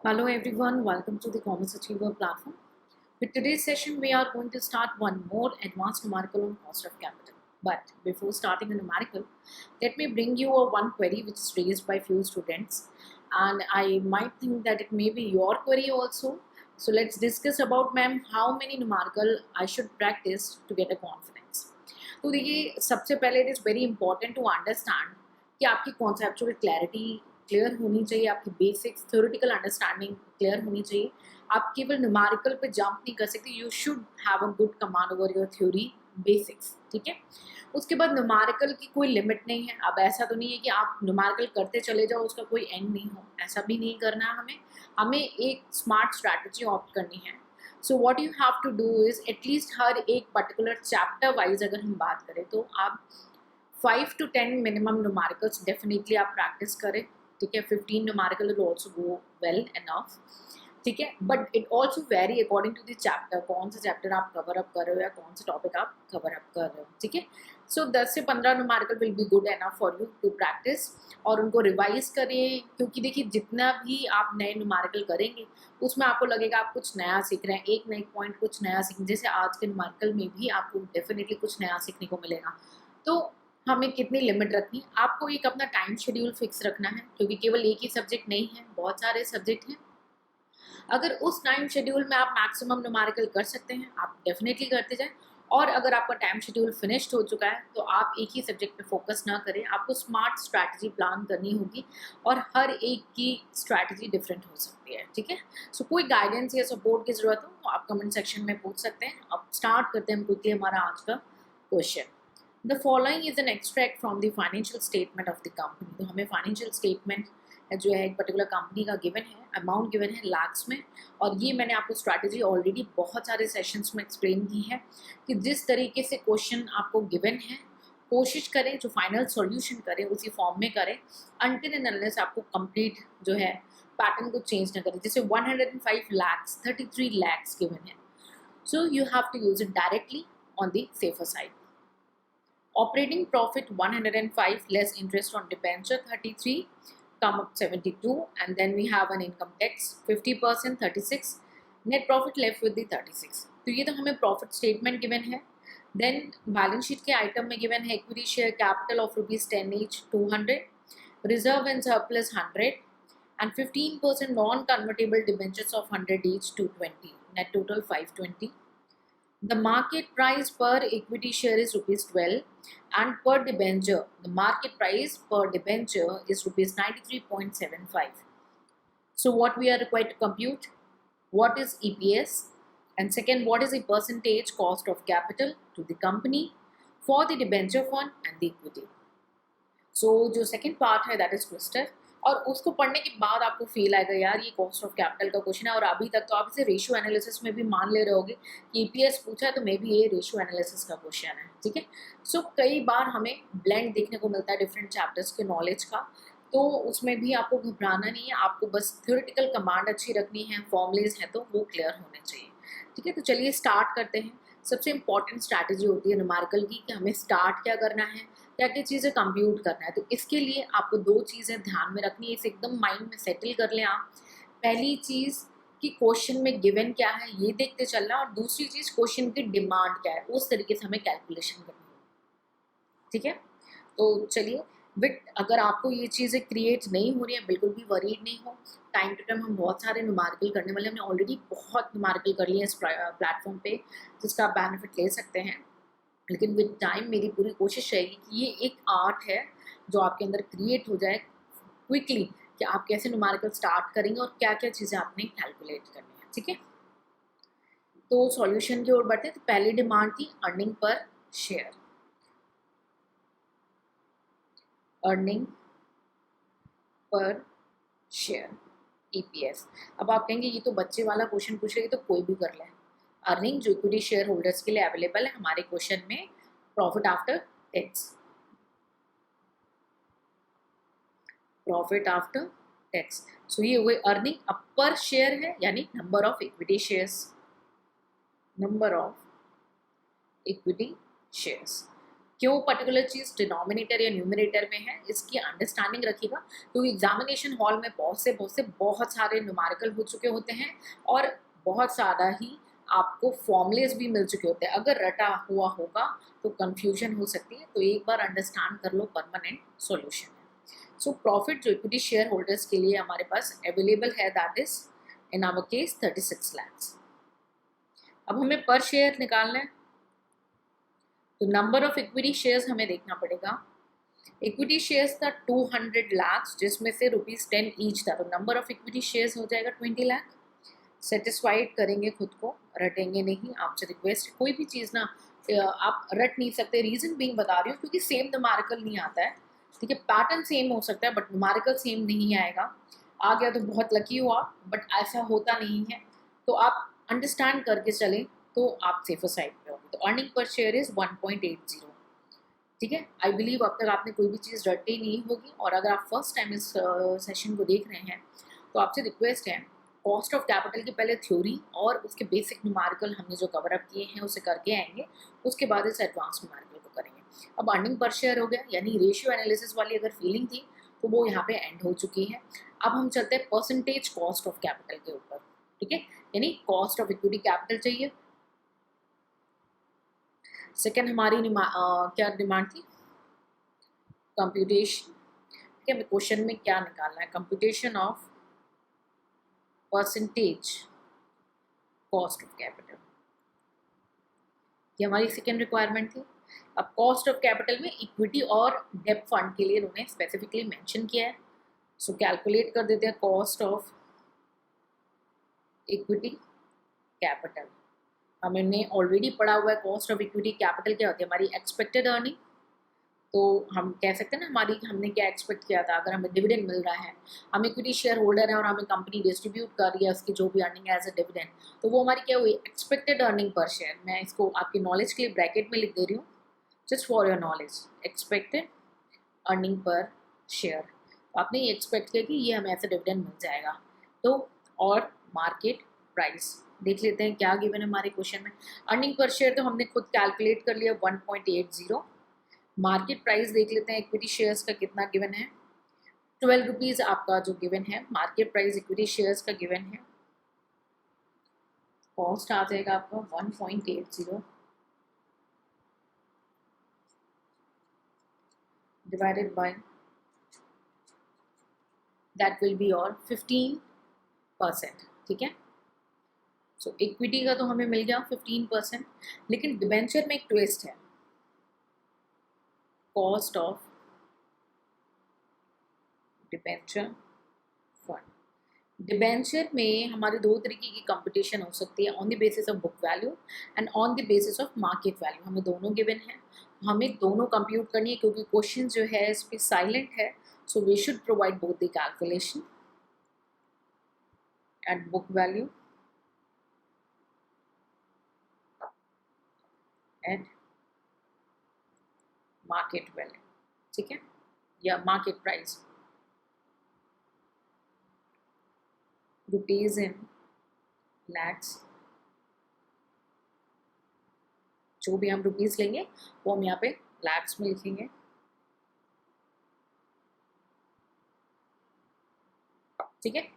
Hello everyone, welcome to the Commerce Achiever platform. With today's session, we are going to start one more advanced numerical on cost of capital. But before starting a numerical, let me bring you a one query which is raised by few students, and I might think that it may be your query also. So let's discuss about, ma'am, how many numerical I should practice to get a confidence. तो देखिए, सबसे पहले it is very important to understand कि आपकी conceptual clarity clear होनी चाहिए, आपकी basics theoretical understanding clear होनी चाहिए. आप केवल न्यूमेरिकल पे जंप नहीं कर सकते. You should have a good command over your theory basics. ठीक है. उसके बाद न्यूमेरिकल की कोई लिमिट नहीं है. अब ऐसा तो नहीं है कि आप न्यूमेरिकल करते चले जाओ, उसका कोई एंड नहीं हो. ऐसा भी नहीं करना है हमें. हमें एक स्मार्ट स्ट्रैटेजी ऑप्ट करनी है. So what you have to do is at least हर एक पर्टिकुलर चैप्टर वाइज अगर हम बात करें तो आप 5 to 10 मिनिमम न्यूमेरिकल्स डेफिनेटली आप प्रैक्टिस करें. ठीक है. 15 numerical will also go well enough. ठीक है. But it also very according to the chapter, कौन सा चैप्टर आप कवर अप कर रहे हो या कौन सा टॉपिक आप कवर अप कर रहे हो. ठीक है. सो 10 से 15 numerical will be good enough for you to practise. और उनको रिवाइज करिए, क्योंकि देखिए जितना भी आप नए न्यूमेरिकल करेंगे उसमें आपको लगेगा आप कुछ नया सीख रहे हैं, एक नए पॉइंट कुछ नया सीख. जैसे आज के न्यूमेरिकल में भी आपको डेफिनेटली कुछ नया सीखने को मिलेगा. तो हमें कितनी लिमिट रखनी है, आपको एक अपना टाइम शेड्यूल फिक्स रखना है, क्योंकि केवल एक ही सब्जेक्ट नहीं है, बहुत सारे सब्जेक्ट हैं. अगर उस टाइम शेड्यूल में आप मैक्सिमम न्यूमेरिकल कर सकते हैं आप डेफिनेटली करते जाएं. और अगर आपका टाइम शेड्यूल फिनिश्ड हो चुका है तो आप एक ही सब्जेक्ट पे फोकस ना करें. आपको स्मार्ट स्ट्रैटेजी प्लान करनी होगी और हर एक की स्ट्रैटेजी डिफरेंट हो सकती है. ठीक है. सो कोई गाइडेंस या सपोर्ट की ज़रूरत हो तो आप कमेंट सेक्शन में पूछ सकते हैं. अब स्टार्ट करते हैं क्विकली हमारा आज का question. The following is an extract from the financial statement of the company. तो हमें फाइनेंशियल स्टेटमेंट जो है एक पर्टिकुलर कंपनी का गिवन है, अमाउंट गिवन है लैक्स में. और ये मैंने आपको स्ट्रैटेजी ऑलरेडी बहुत सारे सेशंस में एक्सप्लेन की है कि जिस तरीके से क्वेश्चन आपको गिवन है कोशिश करें जो फाइनल सॉल्यूशन करें उसी फॉर्म में करें अनटिल एंड अनलेस आपको कंप्लीट जो है पैटर्न को चेंज ना करें. जैसे 105 लैक्स 33 लैक्स गिवन है, so you have to use it directly on the safer side. Operating profit 105 less interest on debenture 33 come up 72, and then we have an income tax 50% 36, net profit left with the 36. तो ये तो हमें profit statement given है. Then balance sheet के item में given है equity share capital of ₹10 each 200, reserve and surplus 100 and 15% non convertible debentures of 100 each 220, net total 520. The market price per equity share is ₹12 and per debenture, the market price per debenture is ₹93.75. So what we are required to compute? What is EPS? And second, what is the percentage cost of capital to the company for the debenture fund and the equity? So जो second part है that is twister. और उसको पढ़ने के बाद आपको feel आएगा यार ये कॉस्ट ऑफ कैपिटल का क्वेश्चन है. और अभी तक तो आप इसे रेशियो एनालिसिस में भी मान ले रहे होगे कि ईपीएस पूछा है तो मे भी ये रेशियो एनालिसिस का क्वेश्चन है. ठीक है. सो कई बार हमें ब्लेंड देखने को मिलता है डिफरेंट चैप्टर्स के नॉलेज का, तो उसमें भी आपको घबराना नहीं है. आपको बस थ्योरेटिकल कमांड अच्छी रखनी है, फॉर्मूलेज हैं तो वो क्लियर होने चाहिए. ठीक है. तो चलिए स्टार्ट करते हैं. सबसे इंपॉर्टेंट स्ट्रैटेजी होती है न्यूमेरिकल की कि हमें स्टार्ट क्या करना है, क्या क्या चीज़ें कंप्यूट करना है. तो इसके लिए आपको दो चीज़ें ध्यान में रखनी है, इसे एकदम माइंड में सेटल कर लें आप. पहली चीज़ कि क्वेश्चन में गिवन क्या है ये देखते चलना, और दूसरी चीज़ क्वेश्चन की डिमांड क्या है उस तरीके से हमें कैलकुलेशन करनी है. ठीक है. तो चलिए बट अगर आपको ये चीज़ें क्रिएट नहीं हो रही है बिल्कुल भी वरीड नहीं हो. टाइम टू टाइम हम बहुत सारे न्यूमेरिकल करने वाले, हमने ऑलरेडी बहुत न्यूमेरिकल कर लिए हैं इस प्लेटफॉर्म पे जिसका आप बेनिफिट ले सकते हैं. लेकिन विद टाइम मेरी पूरी कोशिश रहेगी कि ये एक आर्ट है जो आपके अंदर क्रिएट हो जाए क्विकली कि आप कैसे न्यूमेरिकल स्टार्ट करेंगे और क्या क्या चीज़ें आपने कैलकुलेट करनी है. ठीक है. तो सॉल्यूशन की ओर बढ़ते हैं. तो पहली डिमांड थी earning per share. Earning per share EPS. अब आप कहेंगे ये तो बच्चे वाला क्वेश्चन पूछ रहे, तो कोई भी कर ले. अर्निंग जो इक्विटी शेयर होल्डर्स के लिए अवेलेबल है हमारे क्वेश्चन में profit after tax. Profit after tax. So ये हुए अर्निंग. अब पर शेयर है यानी number of equity shares. Number of equity shares क्यों पर्टिकुलर चीज़ डिनोमिनेटर या न्यूमरेटर में है, इसकी अंडरस्टैंडिंग रखिएगा, क्योंकि एग्जामिनेशन हॉल में बहुत सारे न्यूमेरिकल हो चुके होते हैं और बहुत सारा ही आपको फॉर्मूलेज भी मिल चुके होते हैं। अगर रटा हुआ होगा तो कंफ्यूजन हो सकती है, तो एक बार अंडरस्टैंड कर लो, परमानेंट सॉल्यूशन है। सो प्रॉफिट जो इक्विटी शेयर होल्डर्स के लिए हमारे पास अवेलेबल है, that is in our case 36 lakhs। अब हमें पर शेयर निकालना है, तो नंबर ऑफ इक्विटी शेयर्स हमें देखना पड़ेगा। इक्विटी शेयर्स था 200 lakhs, जिसमें से ₹10 ईच था, तो नंबर ऑफ इक्विटी शेयर्स हो जाएगा 20 लाख। सेटिस्फाइड करेंगे खुद को, रटेंगे नहीं। आपसे रिक्वेस्ट, कोई भी चीज़ ना आप रट नहीं सकते, रीज़न बीइंग बता रही हूँ क्योंकि सेम न्यूमेरिकल नहीं आता है, ठीक है। पैटर्न सेम हो सकता है बट न्यूमेरिकल सेम नहीं आएगा। आ गया तो बहुत लकी हुआ, बट ऐसा होता नहीं है, तो आप अंडरस्टैंड करके चलें तो आप सेफर साइड पे होंगे। तो अर्निंग पर शेयर इज़ 1.80, ठीक है। आई बिलीव अब तक आपने कोई भी चीज़ रटी नहीं होगी, और अगर आप फर्स्ट टाइम इस सेशन को देख रहे हैं तो आपसे रिक्वेस्ट है, कॉस्ट ऑफ कैपिटल की पहले थ्योरी और उसके बेसिक न्यूमेरिकल हमने जो कवर अप किए हैं उसे करके आएंगे, उसके बाद इस एडवांस न्यूमेरिकल को करेंगे। अब अर्निंग पर शेयर हो गया, यानी रेशियो एनालिसिस वाली अगर फीलिंग थी तो वो यहाँ पे एंड हो चुकी है। अब हम चलते हैं परसेंटेज कॉस्ट ऑफ कैपिटल के ऊपर, ठीक है, यानी कॉस्ट ऑफ इक्विटी कैपिटल चाहिए। सेकेंड हमारी क्या डिमांड थी, कंप्यूटेशन, ठीक है। क्वेश्चन में क्या निकालना है, computation of percentage cost of capital, ये हमारी सेकेंड रिक्वायरमेंट थी। अब कॉस्ट ऑफ कैपिटल में इक्विटी और डेब्ट फंड के लिए उन्होंने स्पेसिफिकली मेंशन किया है, सो कैलकुलेट कर देते हैं कॉस्ट ऑफ इक्विटी कैपिटल। हमने ऑलरेडी पढ़ा हुआ है कॉस्ट ऑफ इक्विटी कैपिटल क्या होती है, हमारी एक्सपेक्टेड अर्निंग। तो हम कह सकते हैं ना, हमने क्या एक्सपेक्ट किया था, अगर हमें डिविडेंड मिल रहा है, हम इक्विटी शेयर होल्डर है और हमें कंपनी डिस्ट्रीब्यूट कर रही है उसकी जो भी अर्निंग है एज अ डिविडेंड, तो वो हमारी क्या हुई, एक्सपेक्टेड अर्निंग पर शेयर। मैं इसको आपकी नॉलेज के लिए ब्रैकेट में लिख दे रही हूँ, just for your knowledge, expected earning per share. आपने ये एक्सपेक्ट किया कि ये हमें ऐसा डिविडेंड मिल जाएगा, तो और मार्केट प्राइस देख लेते हैं क्या गिवन है हमारे क्वेश्चन में। अर्निंग पर शेयर तो हमने खुद कैलकुलेट कर लिया 1.80। मार्केट प्राइस देख लेते हैं इक्विटी शेयर्स का कितना गिवन है, 12 रुपीज़ आपका जो गिवन है मार्केट प्राइस इक्विटी शेयर्स का गिवन है। कॉस्ट आ जाएगा आपका 1.80 divided by, that will be और 15%, ठीक है। सो इक्विटी का तो हमें मिल गया 15%, लेकिन डिबेंचर में एक ट्विस्ट है, cost of debenture fund. Debenture में हमारे दो तरीके की कंपटीशन हो सकती है, on the basis of book value and on the basis of market value. हमें दोनों गिवन है, हमें दोनों कंप्यूट करनी है, क्योंकि क्वेश्चन जो है इस पर साइलेंट है, so we should provide both the calculation at book value at market value, ठीक है, या market price, rupees in lakhs. जो भी हम रुपीज लेंगे वो हम यहाँ पे लैक्स में लिखेंगे, ठीक है।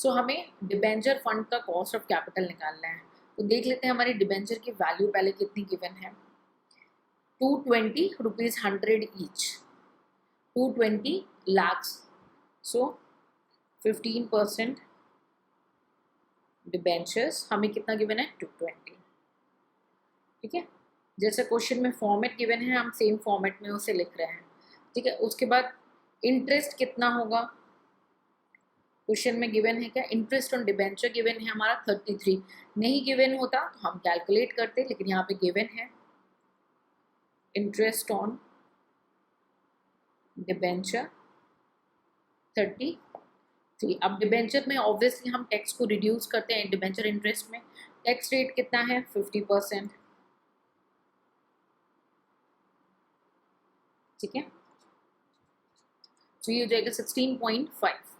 सो हमें डिबेंचर फंड का कॉस्ट ऑफ कैपिटल निकालना है, तो देख लेते हैं हमारी डिबेंचर की वैल्यू पहले कितनी गिवन है, 220 रुपीज 100 ईच, 220 lakhs, सो 15% डिबेंचर्स हमें कितना गिवन है 220, ठीक है। जैसे क्वेश्चन में फॉर्मेट गिवन है हम सेम फॉर्मेट में उसे लिख रहे हैं, ठीक है। उसके बाद इंटरेस्ट कितना होगा, क्वेश्चन में गिवन है क्या, इंटरेस्ट ऑन डिबेंचर गिवन है हमारा 33, नहीं गिवन होता तो हम कैलकुलेट करते, लेकिन यहाँ पे गिवन है इंटरेस्ट ऑन डिबेंचर 33। अब डिबेंचर में ऑब्वियसली हम टैक्स को रिड्यूस करते हैं, डिबेंचर इंटरेस्ट में टैक्स रेट कितना है 50%, ठीक है। तो ये हो जाएगा 16.5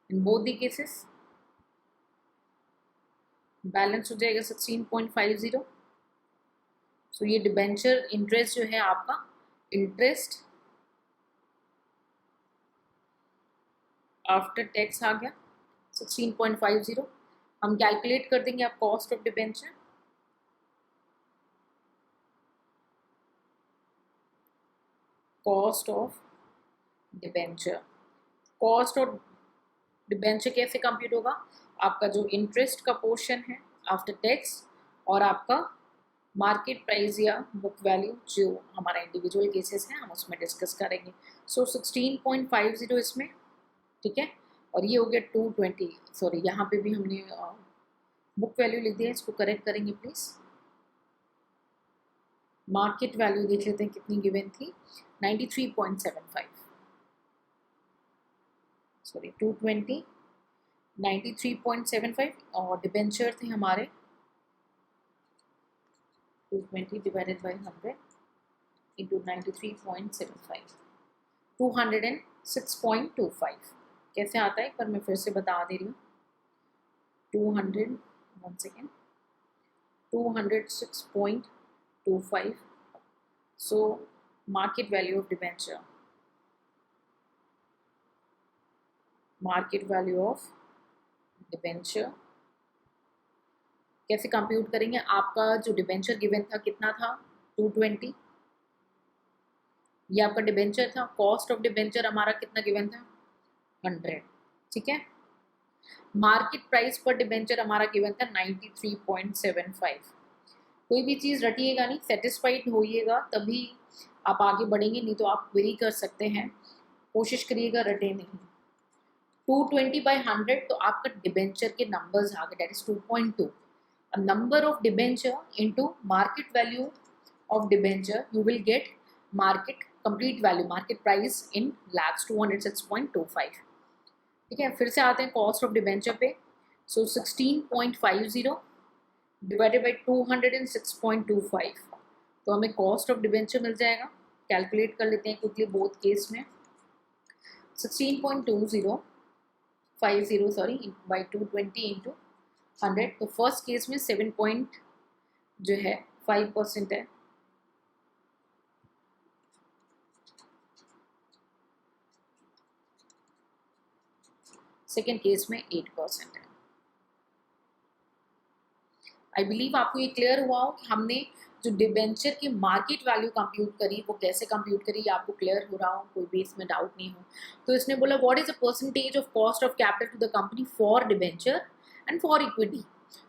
in both the cases, balance हो जाएगा 16.50। सो ये डिबेंचर इंटरेस्ट जो है आपका, इंटरेस्ट आफ्टर टैक्स आ गया 16.50। हम कैलकुलेट कर देंगे आप cost of debenture, cost of debenture. Cost of debenture कैसे कंप्यूट होगा, आपका जो इंटरेस्ट का पोर्शन है आफ्टर टैक्स और आपका मार्केट प्राइस या बुक वैल्यू, जो हमारा इंडिविजुअल केसेस हैं हम उसमें डिस्कस करेंगे। सो 16.50 इसमें, ठीक है। और ये हो गया 220, सॉरी यहाँ पे भी हमने बुक वैल्यू लिख दिया, इसको करेक्ट करेंगे प्लीज़। मार्केट वैल्यू देख लेते हैं कितनी गिवन थी, 93.75, सॉरी 220, 93.75 और डिबेंचर थे हमारे 220 डिवाइडेड बाई 100 इंटू 93.75, 206.25 कैसे आता है, पर मैं फिर से बता दे रही हूँ। 206.25, so market value of debenture, market value of debenture कैसे कंप्यूट करेंगे। आपका जो डिबेंचर गिवन था कितना था, 220, ये आपका डिबेंचर था। कॉस्ट ऑफ डिबेंचर हमारा कितना गिवन था, 100, ठीक है। मार्केट प्राइस पर डिबेंचर हमारा गिवन था 93.75। कोई भी चीज़ रटिएगा नहीं, सेटिस्फाइड होइएगा तभी आप आगे बढ़ेंगे, नहीं तो आप क्वेरी कर सकते हैं, कोशिश करिएगा रटे नहीं। 220/100 तो आपका डिबेंचर के नंबर्स आ गए, that is 2.2। Number of debenture into market value of debenture, you will get market complete value, market price in lakhs, 206.25, ठीक है। फिर से आते हैं कॉस्ट ऑफ डिबेंचर पे। सो 16.50 डिवाइडेड बाई 206.25, तो हमें कॉस्ट ऑफ डिबेंचर मिल जाएगा। कैलकुलेट कर लेते हैं क्विकली बोथ केस में। 16.2050 सॉरी बाई 220 इंटू 100, तो फर्स्ट केस में 7.5% है, सेकेंड केस में 8% है। आई बिलीव आपको ये क्लियर हुआ हो कि हमने जो डिबेंचर की मार्केट वैल्यू कंप्यूट करी वो कैसे कंप्यूट करी, ये आपको क्लियर हो रहा हो, कोई भी इसमें डाउट नहीं हो। तो इसने बोला what is the percentage of cost of capital to the company for debenture and for equity.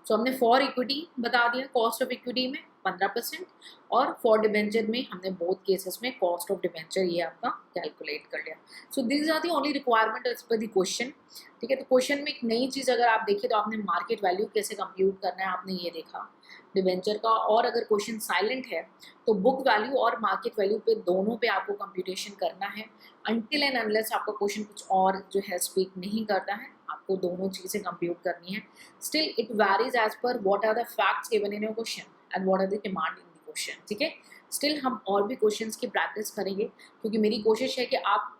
So हमने फॉर इक्विटी बता दिया, कॉस्ट ऑफ इक्विटी में 15% और फॉर डिबेंचर में हमने बोथ केसेस में कॉस्ट ऑफ डिबेंचर ये आपका कैलकुलेट कर लिया। So this are the only requirement as per the question, ठीक है। तो क्वेश्चन में एक नई चीज़ अगर आप देखिए तो आपने मार्केट वैल्यू कैसे कंप्यूट करना है आपने ये देखा डिबेंचर का, और अगर क्वेश्चन साइलेंट है तो बुक वैल्यू और मार्केट वैल्यू पे दोनों पे आपको कंप्यूटेशन करना है। अनटिल एंड अनलेस आपका क्वेश्चन कुछ और जो है स्पीक नहीं करता है, आपको दोनों चीज़ें कंप्यूट करनी है। Still it varies as per what are the facts given in your question and what are the demand in the question, ठीक है। स्टिल हम और भी क्वेश्चंस की प्रैक्टिस करेंगे, क्योंकि मेरी कोशिश है कि आप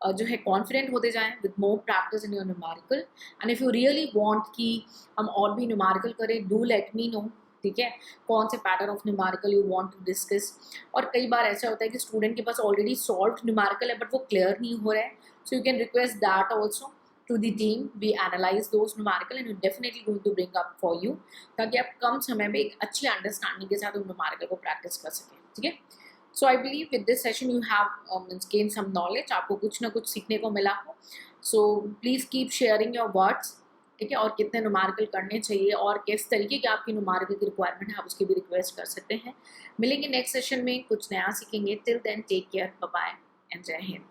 जो है कॉन्फिडेंट होते जाएं with more practice in your numerical. And if you really want कि हम और भी न्यूमेरिकल करें, डू लेट मी नो, ठीक है, कौन से pattern of numerical you want to discuss. और कई बार ऐसा होता है कि स्टूडेंट के पास ऑलरेडी सॉल्व न्यूमेरिकल है बट वो क्लियर नहीं हो रहा है, so you can request that also to the team, we analyze those numerical and we're definitely going to bring up for you, ताकि आप कम समय में एक अच्छी अंडरस्टैंडिंग के साथ उन numerical को प्रैक्टिस कर सकें, ठीक है। So I believe with this session you have gain some knowledge, आपको कुछ ना कुछ सीखने को मिला हो। So please keep sharing your words, ठीक है, और कितने न्यूमेरिकल करने चाहिए और किस तरीके की आपकी न्यूमेरिकल की रिक्वायरमेंट है आप उसकी भी रिक्वेस्ट कर सकते हैं। मिलेंगे नेक्स्ट सेशन में, कुछ नया सीखेंगे। Till then take care, bye bye and जय हिंद।